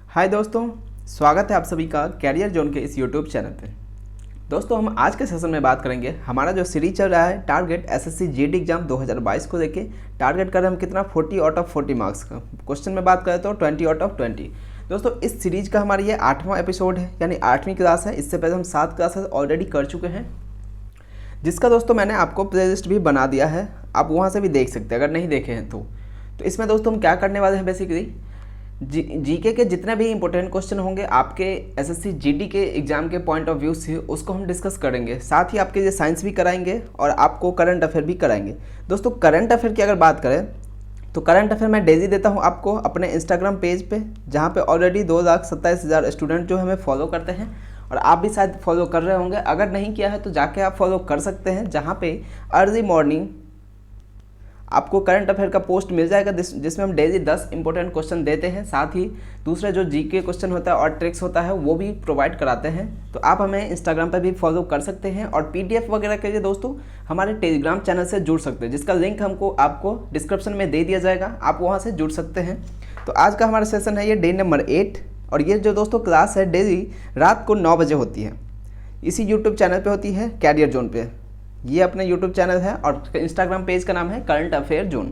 हाय दोस्तों, स्वागत है आप सभी का कैरियर जोन के इस यूट्यूब चैनल पे। दोस्तों, हम आज के सेशन में बात करेंगे हमारा जो सीरीज चल रहा है टारगेट एसएससी जीडी एग्जाम 2022 को लेके। टारगेट कर रहे हम कितना 40 आउट ऑफ 40 मार्क्स का। क्वेश्चन में बात करें तो 20 आउट ऑफ 20। दोस्तों, इस सीरीज का हमारा ये 8वां एपिसोड है, यानी 8वीं क्लास है। इससे पहले हम 7 क्लासेस ऑलरेडी कर चुके हैं, जिसका दोस्तों मैंने आपको प्लेलिस्ट भी बना दिया है, आप वहाँ से भी देख सकते हैं अगर नहीं देखे हैं तो। इसमें दोस्तों हम क्या करने वाले हैं, बेसिकली जीके के जितने भी इंपॉर्टेंट क्वेश्चन होंगे आपके एसएससी जीडी के एग्जाम के पॉइंट ऑफ व्यू से, उसको हम डिस्कस करेंगे। साथ ही आपके ये साइंस भी कराएंगे और आपको करंट अफेयर भी कराएंगे। दोस्तों, करंट अफेयर की अगर बात करें तो करंट अफेयर मैं डेली देता हूं आपको अपने इंस्टाग्राम पेज पे, जहां पे ऑलरेडी 2,27,000 स्टूडेंट जो हमें फॉलो करते हैं, और आप भी शायद फॉलो कर रहे होंगे। अगर नहीं किया है तो जाके आप फॉलो कर सकते हैं, जहाँ पे अर्ली मॉर्निंग आपको करंट अफेयर का पोस्ट मिल जाएगा, जिसमें हम डेली 10 इंपॉर्टेंट क्वेश्चन देते हैं। साथ ही दूसरा जो जीके क्वेश्चन होता है और ट्रिक्स होता है वो भी प्रोवाइड कराते हैं। तो आप हमें इंस्टाग्राम पर भी फॉलो कर सकते हैं, और पीडीएफ वगैरह के लिए दोस्तों हमारे टेलीग्राम चैनल से जुड़ सकते हैं, जिसका लिंक आपको डिस्क्रिप्शन में दे दिया जाएगा, आप वहाँ से जुड़ सकते हैं। तो आज का हमारा सेशन है ये डे नंबर 8, और ये जो दोस्तों क्लास है डेली रात को 9 बजे होती है। इसी यूट्यूब चैनल पर होती है, कैरियर जोन पे। ये अपने YouTube चैनल है और इंस्टाग्राम पेज का नाम है करंट अफेयर जोन।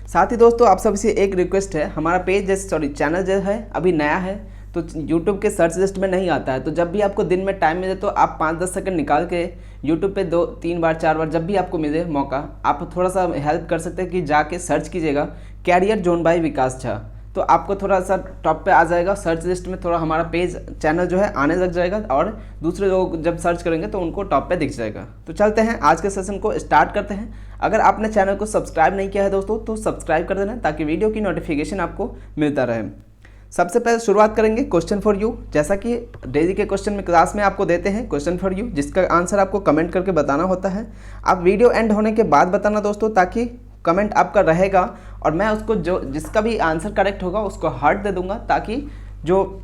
साथ ही दोस्तों आप सबसे एक रिक्वेस्ट है, हमारा पेज चैनल जो है अभी नया है, तो YouTube के सर्च लिस्ट में नहीं आता है। तो जब भी आपको दिन में टाइम मिले तो आप 5-10 सेकंड निकाल के YouTube पे 2-3 बार 4 बार जब भी आपको मिले मौका, आप थोड़ा सा हेल्प कर सकते हैं कि जाके सर्च कीजिएगा कैरियर जोन बाय विकास झा। तो आपको थोड़ा सा टॉप पे आ जाएगा सर्च लिस्ट में, थोड़ा हमारा पेज चैनल जो है आने लग जाएगा, और दूसरे लोग जब सर्च करेंगे तो उनको टॉप पे दिख जाएगा। तो चलते हैं आज के सेशन को स्टार्ट करते हैं। अगर आपने चैनल को सब्सक्राइब नहीं किया है दोस्तों तो सब्सक्राइब कर देना, ताकि वीडियो की नोटिफिकेशन आपको मिलता रहे। सबसे पहले शुरुआत करेंगे क्वेश्चन फॉर यू। जैसा कि डेली के क्वेश्चन में क्लास में आपको देते हैं क्वेश्चन फॉर यू, जिसका आंसर आपको कमेंट करके बताना होता है। आप वीडियो एंड होने के बाद बताना दोस्तों, ताकि कमेंट आपका रहेगा और मैं उसको जिसका भी आंसर करेक्ट होगा उसको हार्ट दे दूंगा, ताकि जो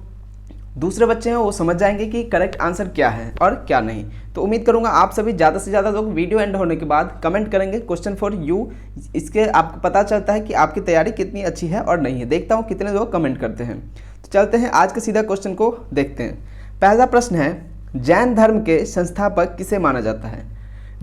दूसरे बच्चे हैं वो समझ जाएंगे कि करेक्ट आंसर क्या है और क्या नहीं। तो उम्मीद करूंगा आप सभी ज़्यादा से ज़्यादा लोग वीडियो एंड होने के बाद कमेंट करेंगे क्वेश्चन फॉर यू। इसके आपको पता चलता है कि आपकी तैयारी कितनी अच्छी है और नहीं है। देखता हूँ कितने लोग कमेंट करते हैं। तो चलते हैं आज के सीधा क्वेश्चन को देखते हैं। पहला प्रश्न है, जैन धर्म के संस्थापक किसे माना जाता है?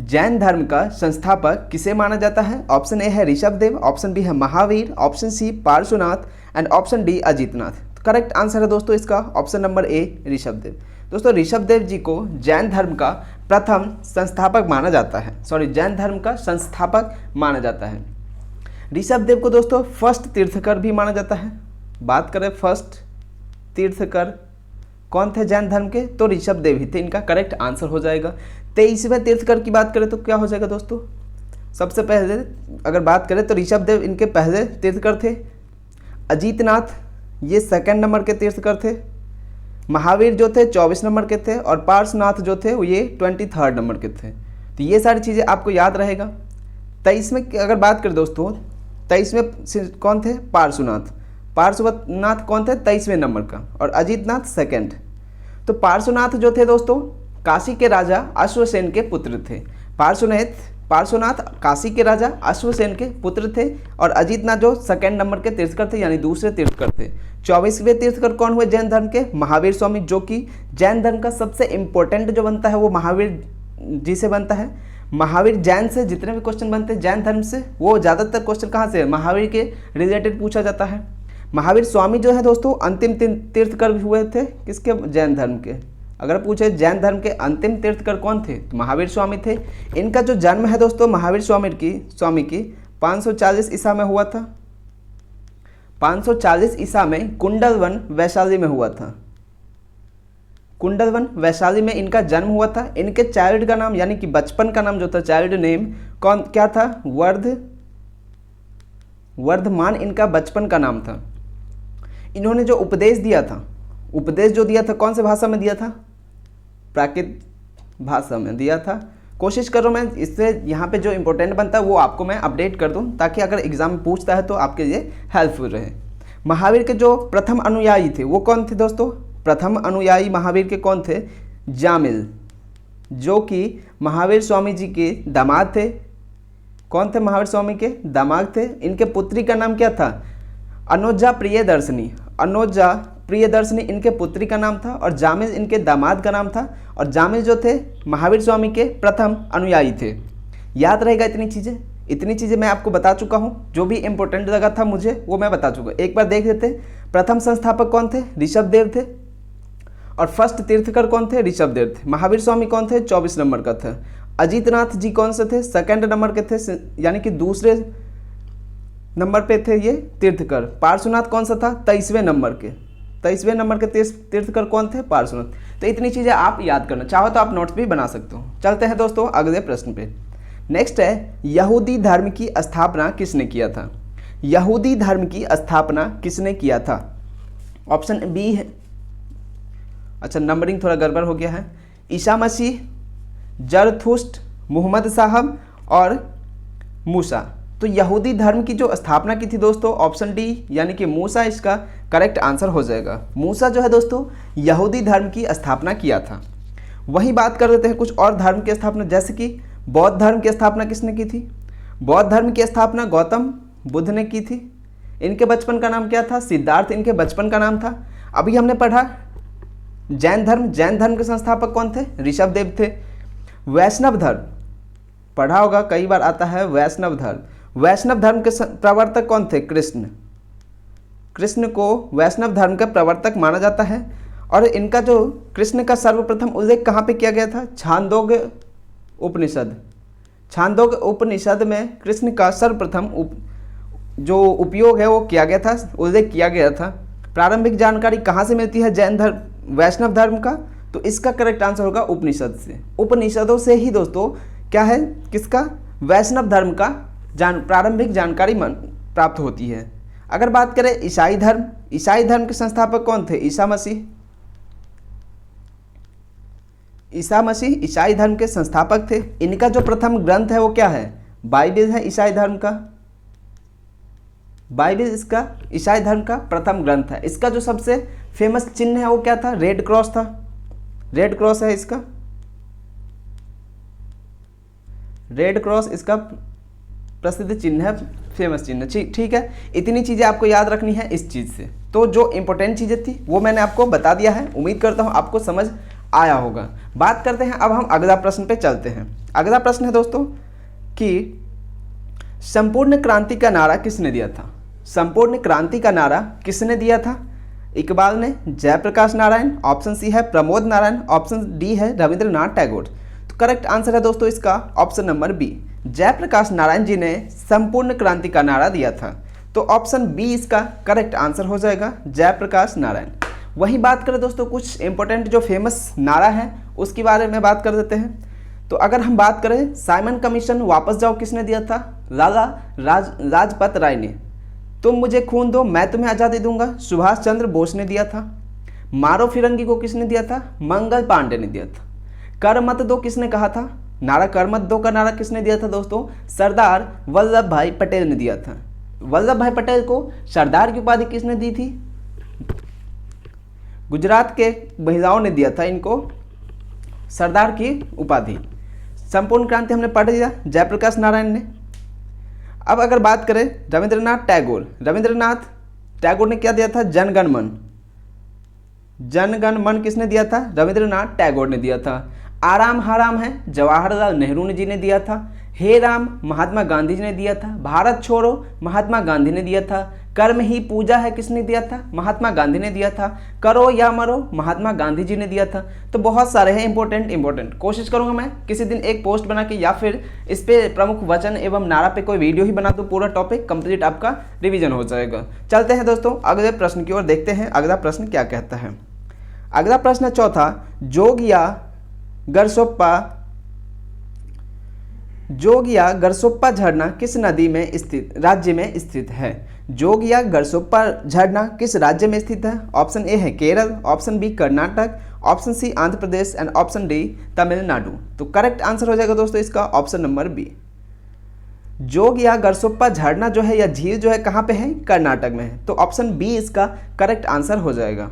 जैन धर्म का संस्थापक किसे माना जाता है? ऑप्शन ए है ऋषभदेव, ऑप्शन बी है Mahavir, option C Parshvanath and option D Ajitnath. तो करेक्ट आंसर है दोस्तों इसका ऑप्शन नंबर ए ऋषभदेव। दोस्तों, ऋषभदेव जी को जैन धर्म का प्रथम संस्थापक माना जाता है, जैन धर्म का संस्थापक माना जाता है। ऋषभदेव को दोस्तों फर्स्ट तीर्थकर भी माना जाता है। बात करें फर्स्ट तीर्थकर कौन थे जैन धर्म के, तो ऋषभदेव ही थे, इनका करेक्ट आंसर हो जाएगा। 23वें तीर्थकर की बात करें तो क्या हो जाएगा दोस्तों? सबसे पहले अगर बात करें तो ऋषभदेव इनके पहले तीर्थकर थे, अजितनाथ ये सेकंड नंबर के तीर्थकर थे, महावीर जो थे 24 नंबर के थे, और पार्श्वनाथ जो थे वो ये 23rd नंबर के थे। तो ये सारी चीज़ें आपको याद रहेगा। 23वें अगर बात करें दोस्तों, 23वें कौन थे? पार्श्वनाथ। पार्श्वनाथ कौन थे? 23वें नंबर का, और अजितनाथ सेकंड। तो पार्श्वनाथ जो थे दोस्तों काशी के राजा अश्वसेन के पुत्र थे। पार्श्वनाथ काशी के राजा अश्वसेन के पुत्र थे, और अजितनाथ जो सेकंड नंबर के तीर्थकर थे, यानी दूसरे तीर्थकर थे। 24वें तीर्थकर कौन हुए जैन धर्म के? महावीर स्वामी, जो कि जैन धर्म का सबसे इंपॉर्टेंट जो बनता है वो महावीर जी से बनता है। महावीर जैन से जितने भी क्वेश्चन बनते हैं जैन धर्म से, वो ज़्यादातर क्वेश्चन कहाँ से? महावीर के रिलेटेड पूछा जाता है। महावीर स्वामी जो है दोस्तों अंतिम तीर्थकर हुए थे किसके? जैन धर्म के। अगर पूछे जैन धर्म के अंतिम तीर्थकर कौन थे, तो महावीर स्वामी थे। इनका जो जन्म है दोस्तों महावीर स्वामी की 540 ईसा में हुआ था। 540 ईसा में कुंडलवन वैशाली में हुआ था। कुंडलवन वैशाली में इनका जन्म हुआ था। इनके चाइल्ड का नाम, यानी कि बचपन का नाम जो था, चाइल्ड नेम क्या था? वर्धमान इनका बचपन का नाम था। इन्होंने जो उपदेश दिया था, उपदेश जो दिया था कौन से भाषा में दिया था? प्राकृत भाषा में दिया था। कोशिश करो मैं इससे यहाँ पे जो इंपॉर्टेंट बनता है वो आपको मैं अपडेट कर दूँ, ताकि अगर एग्जाम में पूछता है तो आपके लिए हेल्पफुल रहे। महावीर के जो प्रथम अनुयायी थे वो कौन थे दोस्तों? प्रथम अनुयायी महावीर के कौन थे? जामिल, जो कि महावीर स्वामी जी के दामाद थे। कौन थे? महावीर स्वामी के दामाद थे। इनके पुत्री का नाम क्या था? अनोजा प्रियदर्शनी। अनोजा प्रियदर्शनी इनके पुत्री का नाम था और जामिल इनके दामाद का नाम था, और जामिल जो थे महावीर स्वामी के प्रथम अनुयायी थे। याद रहेगा इतनी चीज़ें मैं आपको बता चुका हूँ। जो भी इंपॉर्टेंट लगा था मुझे वो मैं बता चुका। एक बार देख लेते। प्रथम संस्थापक कौन थे? ऋषभदेव थे। और फर्स्ट तीर्थकर कौन थे? ऋषभदेव थे। महावीर स्वामी कौन थे? 24 नंबर का था। अजीतनाथ जी कौन से थे? सेकंड नंबर के थे, यानी कि दूसरे नंबर पे थे ये तीर्थकर। पार्श्वनाथ कौन सा था? 23वें नंबर के तीर्थकर कौन थे? पार्श्वनाथ। तो इतनी चीज़ें आप याद करना चाहो तो आप नोट्स भी बना सकते हो। चलते हैं दोस्तों अगले प्रश्न पे। नेक्स्ट है, यहूदी धर्म की स्थापना किसने किया था? यहूदी धर्म की स्थापना किसने किया था? ऑप्शन बी है, अच्छा नंबरिंग थोड़ा गड़बड़ हो गया है। ईसा मसीह, जरथुस्ट, मोहम्मद साहब और मूसा। तो यहूदी धर्म की जो स्थापना की थी दोस्तों, ऑप्शन डी यानी कि मूसा इसका करेक्ट आंसर हो जाएगा। मूसा जो है दोस्तों यहूदी धर्म की स्थापना किया था। वही बात कर लेते हैं कुछ और धर्म की स्थापना, जैसे कि बौद्ध धर्म की स्थापना किसने की थी? बौद्ध धर्म की स्थापना गौतम बुद्ध ने की थी। इनके बचपन का नाम क्या था? सिद्धार्थ इनके बचपन का नाम था। अभी हमने पढ़ा जैन धर्म के संस्थापक कौन थे? ऋषभदेव थे। वैष्णव धर्म पढ़ा होगा, कई बार आता है वैष्णव धर्म के प्रवर्तक कौन थे? कृष्ण को वैष्णव धर्म का प्रवर्तक माना जाता है। और इनका जो कृष्ण का सर्वप्रथम उल्लेख कहाँ पे किया गया था? छांदोग्य उपनिषद में कृष्ण का सर्वप्रथम जो उपयोग है वो किया गया था, उल्लेख किया गया था। प्रारंभिक जानकारी कहाँ से मिलती है वैष्णव धर्म का? तो इसका करेक्ट आंसर होगा उपनिषद से। उपनिषदों से ही दोस्तों क्या है, किसका? वैष्णव धर्म का प्रारंभिक जानकारी प्राप्त होती है। अगर बात करें ईसाई धर्म के संस्थापक कौन थे? ईसा मसीह ईसाई धर्म के संस्थापक थे। इनका जो प्रथम ग्रंथ है वो क्या है? बाइबिल है ईसाई धर्म का। बाइबिल इसका ईसाई धर्म का प्रथम ग्रंथ है। इसका जो सबसे फेमस चिन्ह है वो क्या था? रेड क्रॉस था। रेड क्रॉस है इसका। रेड क्रॉस इसका प्रसिद्ध चिन्ह है, फेमस चिन्ह। ठीक है, इतनी चीज़ें आपको याद रखनी है इस चीज़ से। तो जो इंपॉर्टेंट चीज़ें थी वो मैंने आपको बता दिया है। उम्मीद करता हूँ आपको समझ आया होगा। बात करते हैं अब हम अगला प्रश्न पे चलते हैं। अगला प्रश्न है दोस्तों कि संपूर्ण क्रांति का नारा किसने दिया था? संपूर्ण क्रांति का नारा किसने दिया था? इकबाल ने, जयप्रकाश नारायण, ऑप्शन सी है प्रमोद नारायण, ऑप्शन डी है रविंद्रनाथ टैगोर। तो करेक्ट आंसर है दोस्तों इसका option number B, Jayaprakash Narayan ji ने संपूर्ण क्रांति का नारा दिया था। तो ऑप्शन बी इसका करेक्ट आंसर हो जाएगा, जयप्रकाश नारायण। वही बात करें दोस्तों कुछ इंपॉर्टेंट जो फेमस नारा है उसके बारे में बात कर देते हैं। तो अगर हम बात करें साइमन कमीशन वापस जाओ किसने दिया था? लाला लाजपत राय ने। तुम मुझे खून दो मैं तुम्हें आज़ादी दूंगा, सुभाष चंद्र बोस ने दिया था। मारो फिरंगी को किसने दिया था? मंगल पांडे ने दिया था। कर मत दो किसने कहा था? कर मत दो का नारा किसने दिया था दोस्तों? सरदार वल्लभ भाई पटेल ने दिया था। वल्लभ भाई पटेल को सरदार की उपाधि किसने दी थी? गुजरात के महिलाओं ने दिया था इनको सरदार की उपाधि। संपूर्ण क्रांति हमने पढ़ लिया, जयप्रकाश नारायण ने। अब अगर बात करें रविंद्रनाथ टैगोर ने क्या दिया था? जनगण मन किसने दिया था? रविंद्रनाथ टैगोर ने दिया था। आराम हराम है जवाहरलाल नेहरू जी ने दिया था। हे राम महात्मा गांधी जी ने दिया था। भारत छोड़ो महात्मा गांधी ने दिया था। कर्म ही पूजा है किसने दिया था? महात्मा गांधी ने दिया था। करो या मरो महात्मा गांधी जी ने दिया था। तो बहुत सारे हैं इंपॉर्टेंट। कोशिश करूंगा मैं किसी दिन एक पोस्ट बना के या फिर इस पे प्रमुख वचन एवं नारा पे कोई वीडियो ही बना दूं, पूरा टॉपिक कंप्लीट आपका रिवीजन हो जाएगा। चलते हैं दोस्तों अगले प्रश्न की ओर, देखते हैं अगला प्रश्न क्या कहता है। अगला प्रश्न है चौथा, जोग या गरसोप्पा झरना किस राज्य में स्थित है? जोग या गरसोप्पा झरना किस राज्य में स्थित है? ऑप्शन ए है Kerala, option B Karnataka, option C Andhra Pradesh and option D Tamil Nadu. तो करेक्ट आंसर हो जाएगा दोस्तों इसका ऑप्शन नंबर बी। जोग या गरसोप्पा झरना जो है या झील जो है कहाँ पे है? कर्नाटक में है। तो ऑप्शन बी इसका करेक्ट आंसर हो जाएगा।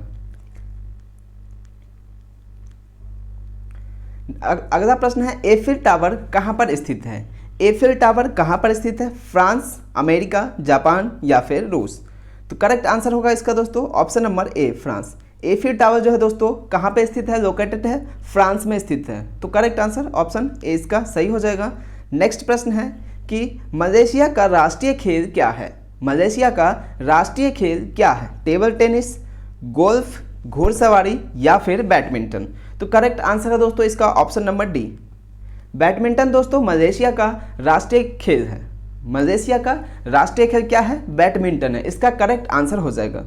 अगला प्रश्न है एफिल टावर कहाँ पर स्थित है? एफिल टावर कहाँ पर स्थित है? फ्रांस, अमेरिका, जापान या फिर रूस। तो करेक्ट आंसर होगा इसका दोस्तों option number A, France. Eiffel tower जो है दोस्तों कहाँ पे स्थित है, लोकेटेड है फ्रांस में स्थित है। तो करेक्ट आंसर ऑप्शन ए इसका सही हो जाएगा। नेक्स्ट प्रश्न है कि मलेशिया का राष्ट्रीय खेल क्या है। मलेशिया का राष्ट्रीय खेल क्या है, टेबल टेनिस, गोल्फ, घुड़सवारी या फिर बैडमिंटन। तो करेक्ट आंसर है दोस्तों इसका ऑप्शन नंबर डी, बैडमिंटन। दोस्तों मलेशिया का राष्ट्रीय खेल है। मलेशिया का राष्ट्रीय खेल क्या है, बैडमिंटन है, इसका करेक्ट आंसर हो जाएगा।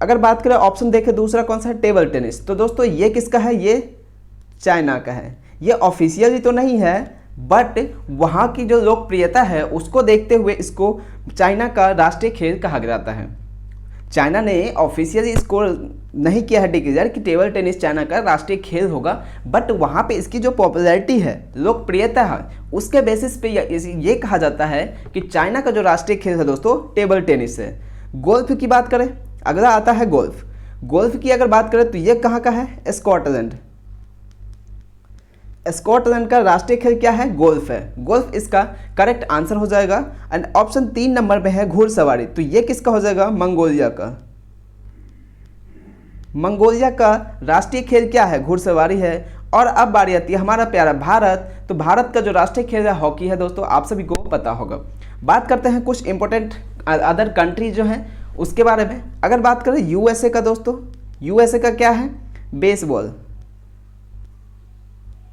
अगर बात करें ऑप्शन देखें दूसरा कौन सा है, टेबल टेनिस। तो दोस्तों ये किसका है, ये चाइना का है। ये ऑफिशियली तो नहीं है बट वहाँ की जो लोकप्रियता है उसको देखते हुए इसको चाइना का राष्ट्रीय खेल कहा जाता है। चाइना ने ऑफिशियली इसको नहीं किया है डिक्लेयर कि टेबल टेनिस चाइना का राष्ट्रीय खेल होगा, बट वहाँ पे इसकी जो पॉपुलैरिटी है, लोकप्रियता है, उसके बेसिस पे ये कहा जाता है कि चाइना का जो राष्ट्रीय खेल है दोस्तों टेबल टेनिस है। गोल्फ की बात करें, अगला आता है गोल्फ। गोल्फ की अगर बात करें तो ये कहाँ का है, स्कॉटलैंड। स्कॉटलैंड का राष्ट्रीय खेल क्या है, गोल्फ है। गोल्फ इसका करेक्ट आंसर हो जाएगा। एंड ऑप्शन 3 नंबर पे है घुड़सवारी। तो ये किसका हो जाएगा, मंगोलिया का। मंगोलिया का राष्ट्रीय खेल क्या है, घुड़सवारी है। और अब बारी आती है हमारा प्यारा भारत। तो भारत का जो राष्ट्रीय खेल है हॉकी है दोस्तों, आप सभी को पता होगा। बात करते हैं कुछ इंपॉर्टेंट अदर कंट्री जो हैं उसके बारे में। अगर बात करें यूएसए का दोस्तों, यूएसए का क्या है, बेसबॉल।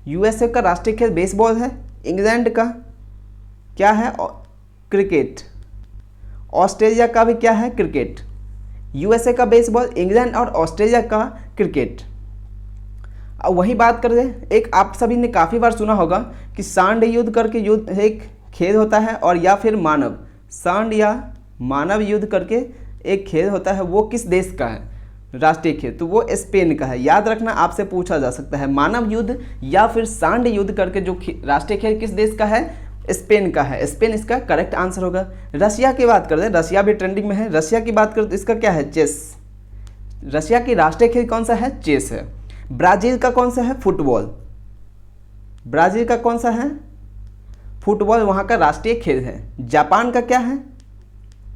यूएसए का राष्ट्रीय खेल बेसबॉल है। इंग्लैंड का क्या है, क्रिकेट। ऑस्ट्रेलिया का भी क्या है, क्रिकेट। यूएसए का बेसबॉल, इंग्लैंड और ऑस्ट्रेलिया का क्रिकेट। अब वही बात करें, एक आप सभी ने काफ़ी बार सुना होगा कि सांड युद्ध करके युद्ध एक खेल होता है, और या फिर मानव, सांड या मानव युद्ध करके एक खेल होता है, वो किस देश का है राष्ट्रीय खेल, तो वो स्पेन का है। याद रखना, आपसे पूछा जा सकता है मानव युद्ध या फिर सांड युद्ध करके जो राष्ट्रीय खेल किस देश का है, स्पेन का है। स्पेन इसका करेक्ट आंसर होगा। रशिया की बात करते हैं, रशिया भी ट्रेंडिंग में है। रशिया की बात करें तो इसका क्या है, चेस। रशिया की राष्ट्रीय खेल कौन सा है, चेस है। ब्राज़ील का कौन सा है, फुटबॉल। ब्राज़ील का कौन सा है, फुटबॉल, वहाँ का राष्ट्रीय खेल है। जापान का क्या है,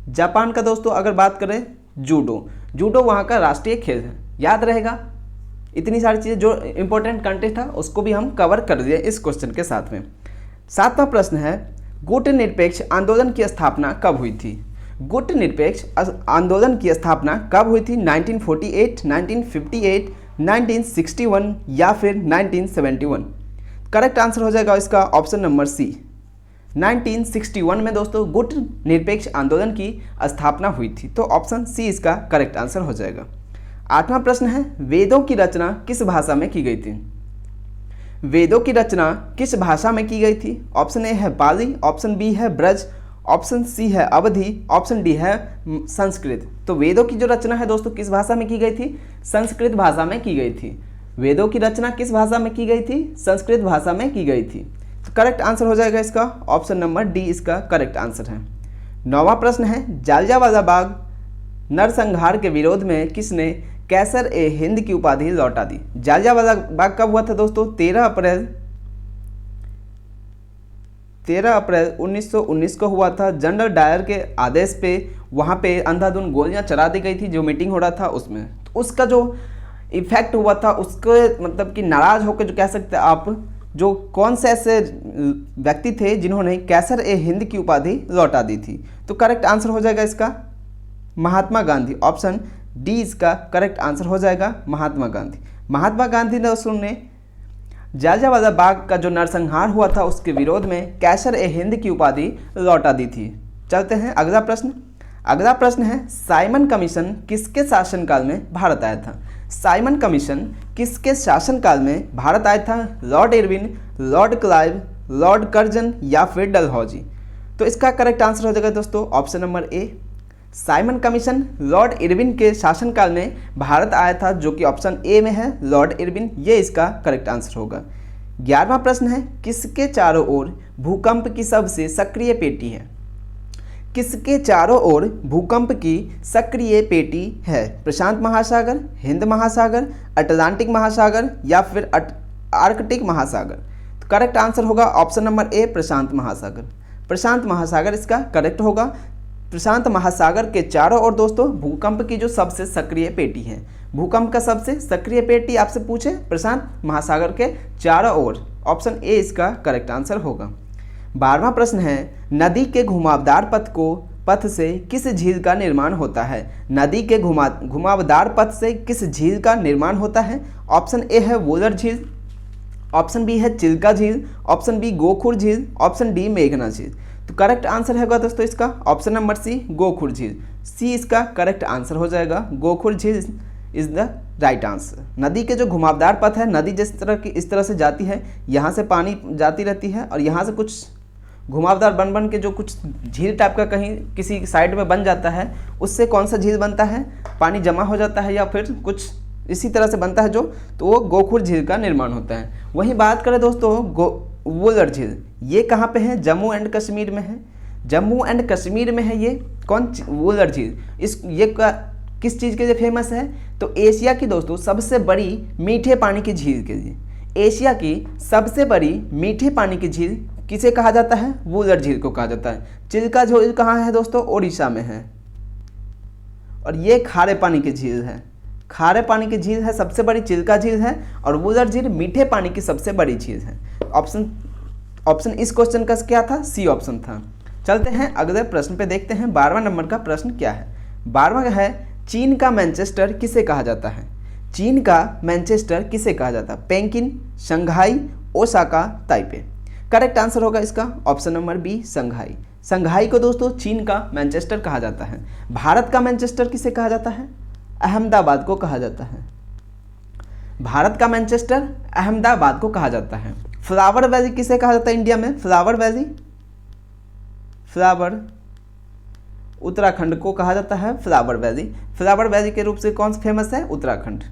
जापान का दोस्तों अगर बात करें जूडो। जूडो वहाँ का राष्ट्रीय खेल है। याद रहेगा, इतनी सारी चीज़ें जो इंपॉर्टेंट कंट्री था उसको भी हम कवर कर दिए इस क्वेश्चन के साथ में। 7वां प्रश्न है, गुटनिरपेक्ष आंदोलन की स्थापना कब हुई थी। गुटनिरपेक्ष आंदोलन की स्थापना कब हुई थी, 1948, 1958, 1961 या फिर 1971। करेक्ट आंसर हो जाएगा इसका ऑप्शन नंबर सी, 1961 में दोस्तों गुट निरपेक्ष आंदोलन की स्थापना हुई थी। तो ऑप्शन सी इसका करेक्ट आंसर हो जाएगा। 8वां प्रश्न है, वेदों की रचना किस भाषा में की गई थी। वेदों की रचना किस भाषा में की गई थी। ऑप्शन ए है पाली, ऑप्शन बी है ब्रज, ऑप्शन सी है अवधी, ऑप्शन डी है संस्कृत। तो वेदों की जो रचना है दोस्तों किस भाषा में की गई थी, संस्कृत भाषा में की गई थी। वेदों की रचना किस भाषा में की गई थी, संस्कृत भाषा में की गई थी। तो करेक्ट आंसर हो जाएगा इसका ऑप्शन नंबर डी इसका करेक्ट आंसर है। 9वां प्रश्न है, जालियांवाला बाग नरसंहार के विरोध में किसने कैसर ए हिंद की उपाधि लौटा दी। जालियांवाला बाग कब हुआ था दोस्तों, 13 अप्रैल 1919 को हुआ था। जनरल डायर के आदेश पे वहाँ पे अंधाधुंध गोलियां चला दी गई थी, जो मीटिंग हो रहा था उसमें। तो उसका जो इफेक्ट हुआ था उसके मतलब कि नाराज होकर जो कह सकते हैं आप, जो कौन से ऐसे व्यक्ति थे जिन्होंने कैसर ए हिंद की उपाधि लौटा दी थी। तो करेक्ट आंसर हो जाएगा इसका महात्मा गांधी। ऑप्शन डी इसका करेक्ट आंसर हो जाएगा, महात्मा गांधी। महात्मा गांधी ने जालियांवाला बाग का जो नरसंहार हुआ था उसके विरोध में कैसर ए हिंद की उपाधि लौटा दी थी। चलते हैं अगला प्रश्न। अगला प्रश्न है, साइमन कमीशन किसके शासनकाल में भारत आया था। साइमन कमीशन किसके शासनकाल में भारत आया था, Lord Irwin, Lord Clive, Lord Curzon या फिर डलहौजी। तो इसका करेक्ट आंसर हो जाएगा दोस्तों option number A, Simon commission Lord Irwin के शासनकाल में भारत आया था, जो कि ऑप्शन ए में है लॉर्ड इरविन, ये इसका करेक्ट आंसर होगा। 11वां प्रश्न है, किसके चारों ओर भूकंप की सबसे सक्रिय पेटी है। किसके चारों ओर भूकंप की सक्रिय पेटी है, प्रशांत महासागर, हिंद महासागर, अटलांटिक महासागर या फिर आर्कटिक महासागर। तो करेक्ट आंसर होगा ऑप्शन नंबर ए, प्रशांत महासागर। प्रशांत महासागर इसका करेक्ट होगा। प्रशांत महासागर के चारों ओर दोस्तों भूकंप की जो सबसे सक्रिय पेटी है, भूकंप का सबसे सक्रिय पेटी आपसे पूछे प्रशांत महासागर के चारों ओर, ऑप्शन ए इसका करेक्ट आंसर होगा। 12वां प्रश्न है, नदी के घुमावदार पथ से किस झील का निर्माण होता है? नदी के घुमावदार पथ से किस झील का निर्माण होता है? ऑप्शन ए है वोलर झील, ऑप्शन बी है चिल्का झील, ऑप्शन बी गोखुर झील, ऑप्शन डी मेघना झील। तो करेक्ट आंसर होगा दोस्तों इसका ऑप्शन नंबर सी, गोखुर झील। सी इसका करेक्ट आंसर हो जाएगा, गोखुर झील इज द राइट आंसर। नदी के जो घुमावदार पथ है, नदी जिस तरह की इस तरह से जाती है, यहाँ से पानी जाती रहती है और यहाँ से कुछ घुमावदार बन के जो कुछ झील टाइप का कहीं किसी साइड में बन जाता है, उससे कौन सा झील बनता है? पानी जमा हो जाता है या फिर कुछ इसी तरह से बनता है जो, तो वो गोखुर झील का निर्माण होता है। वहीं बात करें दोस्तों वोलर झील, ये कहाँ पे है? जम्मू एंड कश्मीर में है, जम्मू एंड कश्मीर में है ये कौन वोलर झील। ये किस चीज़ के लिए फेमस है? तो एशिया की दोस्तों सबसे बड़ी मीठे पानी की झील के लिए, एशिया की सबसे बड़ी मीठे पानी की झील किसे कहा जाता है? वोलर झील को कहा जाता है। चिल्का झील कहाँ है दोस्तों? ओडिशा में है। और ये खारे पानी की झील है, खारे पानी की झील है सबसे बड़ी, चिल्का झील है, और वोलर झील मीठे पानी की सबसे बड़ी झील है। ऑप्शन इस क्वेश्चन का क्या था? सी ऑप्शन था। चलते हैं अगले प्रश्न पे, देखते हैं 12वां नंबर का प्रश्न क्या है। 12वां है, चीन का मैनचेस्टर किसे कहा जाता है? चीन का मैनचेस्टर किसे कहा जाता है? Peking, Shanghai, Osaka, Taipei. Correct answer होगा इसका option number B, Shanghai. Shanghai को दोस्तों चीन का मैनचेस्टर कहा जाता है। भारत का मैनचेस्टर किसे कहा जाता है? अहमदाबाद को कहा जाता है। भारत का मैनचेस्टर अहमदाबाद को कहा जाता है। फ्लावर वैली किसे कहा जाता है इंडिया में? फ्लावर वैली, फ्लावर उत्तराखंड को कहा जाता है फ्लावर वैली। फ्लावर वैली के रूप से कौन सा फेमस है? उत्तराखंड।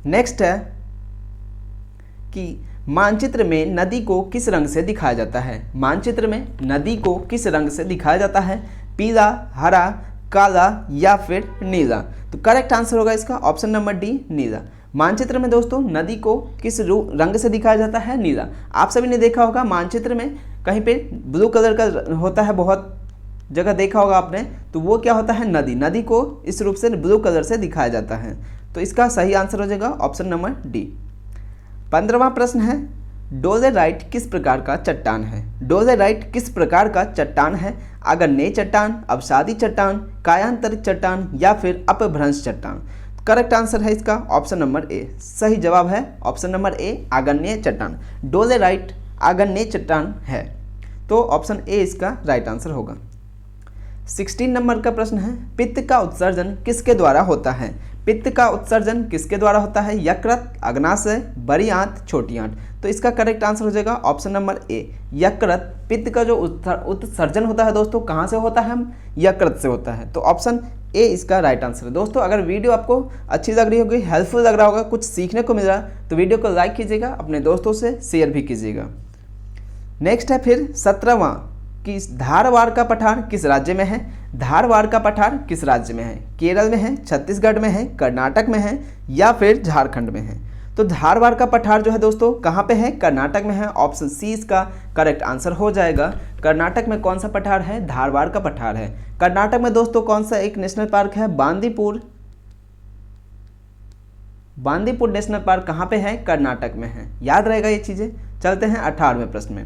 नेक्स्ट है कि मानचित्र में नदी को किस रंग से दिखाया जाता है? मानचित्र में नदी को किस रंग से दिखाया जाता है? पीला, हरा, काला या फिर नीला। तो करेक्ट आंसर होगा इसका ऑप्शन नंबर डी, नीला। मानचित्र में दोस्तों नदी को किस रंग से दिखाया जाता है? नीला। आप सभी ने देखा होगा मानचित्र में कहीं पे ब्लू कलर का होता है, बहुत जगह देखा होगा आपने, तो वो क्या होता है? नदी। नदी को इस रूप से ब्लू कलर से दिखाया जाता है। तो इसका सही आंसर हो जाएगा ऑप्शन नंबर डी। 15वां प्रश्न है, डोलेराइट किस प्रकार का चट्टान है? डोलेराइट किस प्रकार का चट्टान है? आग्नेय चट्टान, अवसादी चट्टान, कायांतरित चट्टान या फिर अपभ्रंश चट्टान। करेक्ट आंसर है इसका ऑप्शन नंबर ए। सही जवाब है ऑप्शन नंबर ए, आग्नेय चट्टान। डोलेराइट आग्नेय चट्टान है, तो ऑप्शन ए इसका राइट आंसर होगा। 16 नंबर का प्रश्न है, पित्त का उत्सर्जन किसके द्वारा होता है? पित्त का उत्सर्जन किसके द्वारा होता है? यकृत, अग्नाशय, बड़ी आंत, छोटी आंत। तो इसका करेक्ट आंसर हो जाएगा ऑप्शन नंबर ए, यकृत। पित्त का जो उत्सर्जन होता है दोस्तों कहाँ से होता है? हम यकृत से होता है। तो ऑप्शन ए इसका राइट आंसर है। दोस्तों अगर वीडियो आपको अच्छी लग रही होगी, हेल्पफुल लग रहा होगा, कुछ सीखने को मिल रहा है, तो वीडियो को लाइक कीजिएगा, अपने दोस्तों से शेयर भी कीजिएगा। नेक्स्ट है फिर 17वां कि धारवाड़ का पठार किस राज्य में है? धारवाड़ का पठार किस राज्य में है? केरल में है, छत्तीसगढ़ में है, कर्नाटक में है या फिर झारखंड में है? तो धारवाड़ का पठार जो है दोस्तों कहाँ पे है? कर्नाटक में है। ऑप्शन सी इसका करेक्ट आंसर हो जाएगा। कर्नाटक में कौन सा पठार है? धारवाड़ का पठार है। कर्नाटक में दोस्तों कौन सा एक नेशनल पार्क है? बांदीपुर। बांदीपुर नेशनल पार्क कहाँ पे है? कर्नाटक में है। याद रहेगा ये चीज़ें। चलते हैं 18वें प्रश्न में।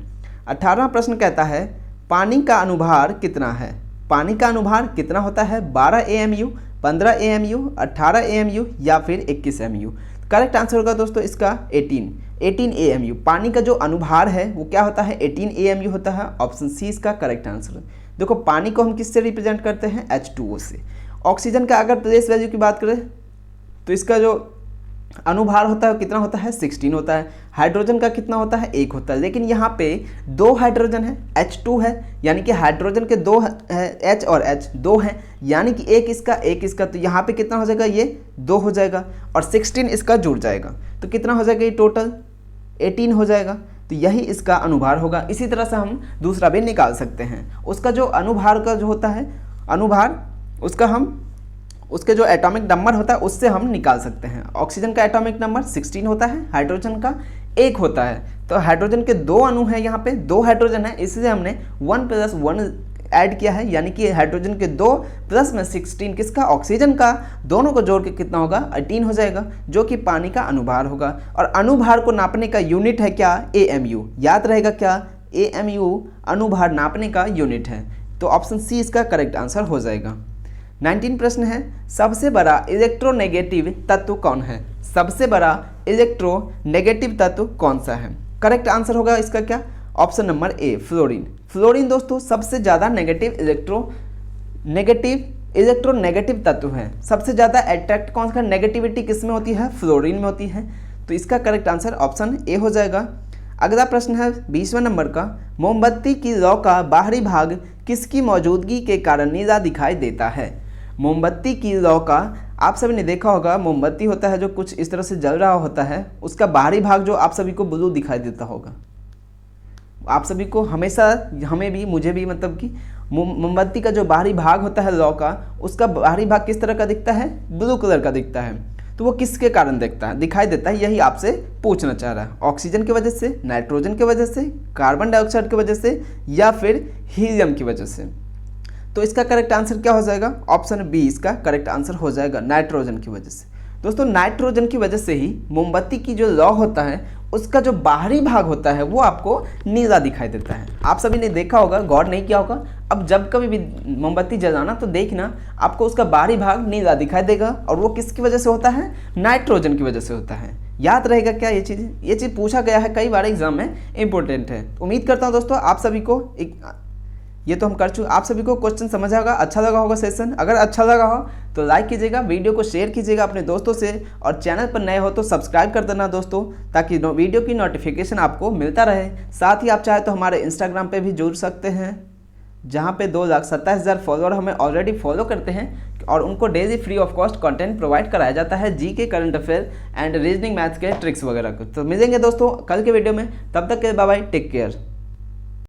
18वां प्रश्न कहता है, पानी का अनुभार कितना है? पानी का अनुभार कितना होता है? 12 AMU, 15 AMU, 18 AMU या फिर 21 AMU। करेक्ट आंसर होगा दोस्तों इसका 18 AMU। पानी का जो अनुभार है वो क्या होता है? 18 AMU होता है। ऑप्शन सी इसका करेक्ट आंसर। देखो पानी को हम किससे रिप्रेजेंट करते हैं? H2O से। ऑक्सीजन का अगर प्लेस वैल्यू की बात करें तो इसका जो अनुभार होता है कितना होता है? 16 होता है। हाइड्रोजन का कितना होता है? 1 होता है। लेकिन यहाँ पे 2 हाइड्रोजन है, H2 है, यानी कि हाइड्रोजन के 2 है, H और H 2 हैं, यानी कि एक इसका, तो यहाँ पे कितना हो जाएगा? ये 2 हो जाएगा और 16 इसका जुड़ जाएगा, तो कितना हो जाएगा? ये टोटल 18 हो जाएगा। तो यही इसका अनुभार होगा। इसी तरह से हम दूसरा भी निकाल सकते हैं। उसका जो अनुभार का जो होता है अनुभार, उसके जो एटॉमिक नंबर होता है उससे हम निकाल सकते हैं। ऑक्सीजन का एटॉमिक नंबर 16 होता है, हाइड्रोजन का 1 होता है। तो हाइड्रोजन के 2 अणु हैं, यहाँ पे 2 हाइड्रोजन है, इसलिए हमने 1 + 1 ऐड किया है, यानी कि हाइड्रोजन के 2 प्लस में 16 किसका, ऑक्सीजन का, दोनों को जोड़ के कितना होगा, 18 हो जाएगा, जो कि पानी का अनुभार होगा। और अनुभार को नापने का यूनिट है क्या, AMU। याद रहेगा क्या, AMU अनुभार नापने का यूनिट है। तो ऑप्शन सी इसका करेक्ट आंसर हो जाएगा। 19 प्रश्न है, सबसे बड़ा इलेक्ट्रोनेगेटिव तत्व कौन है। सबसे बड़ा इलेक्ट्रोनेगेटिव तत्व कौन सा है। करेक्ट आंसर होगा इसका क्या, option number A, fluorine. Fluorine दोस्तों सबसे ज़्यादा इलेक्ट्रोनेगेटिव तत्व है। सबसे ज़्यादा अट्रैक्ट कौन सा, नेगेटिविटी किस में होती है, फ्लोरीन में होती है। तो इसका करेक्ट आंसर ऑप्शन ए हो जाएगा। अगला प्रश्न है 20वें नंबर का, मोमबत्ती की लौ का बाहरी भाग किसकी मौजूदगी के कारण नीला दिखाई देता है। मोमबत्ती की लौ का, आप सभी ने देखा होगा, मोमबत्ती होता है जो कुछ इस तरह से जल रहा होता है, उसका बाहरी भाग जो आप सभी को ब्लू दिखाई देता होगा। आप सभी को हमेशा, हमें भी, मुझे भी, मतलब कि मोमबत्ती का जो बाहरी भाग होता है लौ का, उसका बाहरी भाग किस तरह का दिखता है, ब्लू कलर का दिखता है। तो वो किसके कारण दिखाई देता है, यही आपसे पूछना चाह रहा है। ऑक्सीजन की वजह से, नाइट्रोजन की वजह से, कार्बन डाइऑक्साइड की वजह से, या फिर हीलियम की वजह से। तो इसका करेक्ट आंसर क्या हो जाएगा, ऑप्शन बी इसका करेक्ट आंसर हो जाएगा, नाइट्रोजन की वजह से। दोस्तों नाइट्रोजन की वजह से ही मोमबत्ती की जो लौ होता है उसका जो बाहरी भाग होता है वो आपको नीला दिखाई देता है। आप सभी ने देखा होगा, गौर नहीं किया होगा, अब जब कभी भी मोमबत्ती जलाना तो देखना आपको उसका बाहरी भाग नीला दिखाई देगा, और वो किसकी वजह से होता है, नाइट्रोजन की वजह से होता है। याद रहेगा क्या ये चीज़ पूछा गया है कई बार एग्जाम में, इंपॉर्टेंट है। उम्मीद करता हूँ दोस्तों आप सभी को ये तो हम कर चुके, आप सभी को क्वेश्चन समझ आएगा, अच्छा लगा होगा सेशन। अगर अच्छा लगा हो तो लाइक कीजिएगा, वीडियो को शेयर कीजिएगा अपने दोस्तों से, और चैनल पर नए हो तो सब्सक्राइब कर देना दोस्तों, ताकि वीडियो की नोटिफिकेशन आपको मिलता रहे। साथ ही आप चाहे तो हमारे इंस्टाग्राम पे भी जुड़ सकते हैं, जहाँ पे 2,27,000 फॉलोअर हमें ऑलरेडी फॉलो करते हैं, और उनको daily free of cost content provide कराया जाता है, GK, current affair and reasoning maths के ट्रिक्स वगैरह को। तो मिलेंगे दोस्तों कल के वीडियो में, तब तक के बाय बाय, टेक केयर।